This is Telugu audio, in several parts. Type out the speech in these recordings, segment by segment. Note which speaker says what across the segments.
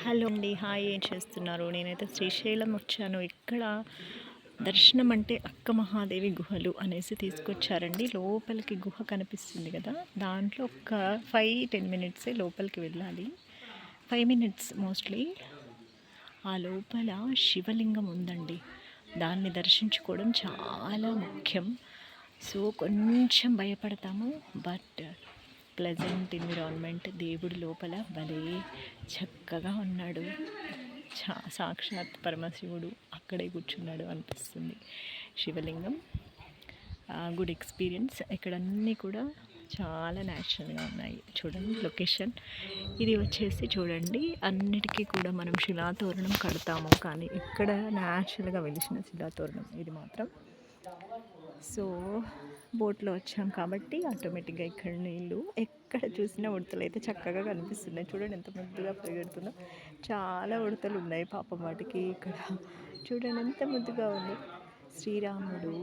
Speaker 1: హలో అండి. హాయ్. ఏం చేస్తున్నారు? నేనైతే శ్రీశైలం వచ్చాను. ఇక్కడ దర్శనం అంటే అక్క మహాదేవి గుహలు అనేసి తీసుకొచ్చారండి. లోపలికి గుహ కనిపిస్తుంది కదా, దాంట్లో ఒక 5-10 మినిట్సే లోపలికి వెళ్ళాలి. 5 మినిట్స్ మోస్ట్లీ. ఆ లోపల శివలింగం ఉందండి. దాన్ని దర్శించుకోవడం చాలా ముఖ్యం. సో కొంచెం భయపడతాము, బట్ ప్లెజెంట్ ఎన్విరాన్మెంట్. దేవుడి లోపల భలే చక్కగా ఉన్నాడు. సాక్షాత్ పరమశివుడు అక్కడే కూర్చున్నాడు అనిపిస్తుంది. శివలింగం గుడ్ ఎక్స్పీరియన్స్. ఇక్కడ అన్నీ కూడా చాలా న్యాచురల్గా ఉన్నాయి. చూడండి లొకేషన్ ఇది వచ్చేసి, చూడండి అన్నిటికీ కూడా మనం శిలాతోరణం కడతాము, కానీ ఇక్కడ న్యాచురల్గా వెలిసిన శిలాతోరణం ఇది మాత్రం. సో బోట్లో వచ్చాం కాబట్టి ఆటోమేటిక్గా ఇక్కడ నీళ్ళు ఎక్కడ చూసినా ఉడతలు అయితే చక్కగా కనిపిస్తున్నాయి. చూడండి ఎంత ముద్దుగా పరిగెడుతుందో. చాలా ఉడతలు ఉన్నాయి పాపం వాటికి. ఇక్కడ చూడండి ఎంత ముద్దుగా ఉంది. శ్రీరాముడు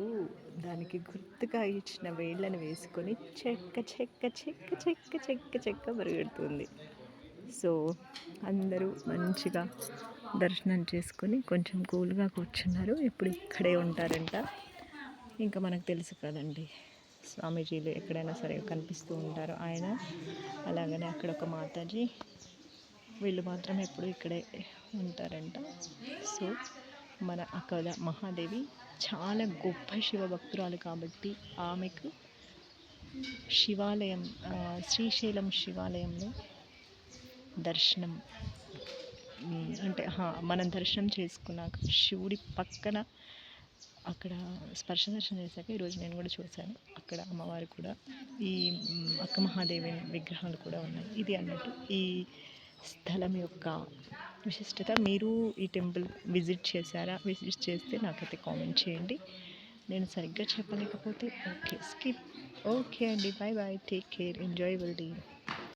Speaker 1: దానికి గుర్తుగా ఇచ్చిన వేళ్ళని వేసుకొని చెక్క చెక్క చెక్క చెక్క చెక్క చెక్క పరిగెడుతుంది. సో అందరూ మంచిగా దర్శనం చేసుకొని కొంచెం కూల్గా కూర్చున్నారు. ఇప్పుడు ఇక్కడే ఉంటారంట. ఇంకా మనకు తెలుసు కదండి, స్వామీజీలు ఎక్కడైనా సరే కనిపిస్తూ ఉంటారు ఆయన. అలాగనే అక్కడ ఒక మాతాజీ, వీళ్ళు మాత్రం ఎప్పుడు ఇక్కడే ఉంటారంట. సో మన అక్కడ మహాదేవి చాలా గొప్ప శివభక్తురాలు కాబట్టి ఆమెకు శివాలయం, శ్రీశైలం శివాలయంలో దర్శనం అంటే మనం దర్శనం చేసుకున్నాక శివుడి పక్కన అక్కడ స్పర్శ దర్శనం చేశాక ఈరోజు నేను కూడా చూశాను, అక్కడ అమ్మవారు కూడా ఈ అక్క మహాదేవి విగ్రహాలు కూడా ఉన్నాయి. ఇది అన్నట్టు ఈ స్థలం యొక్క విశిష్టత. మీరు ఈ టెంపుల్ విజిట్ చేశారా? విజిట్ చేస్తే నాకైతే కామెంట్ చేయండి. నేను సరిగ్గా చెప్పలేకపోతే ఓకే, స్కిప్. ఓకే అండి, bye bye, take care, enjoyable day.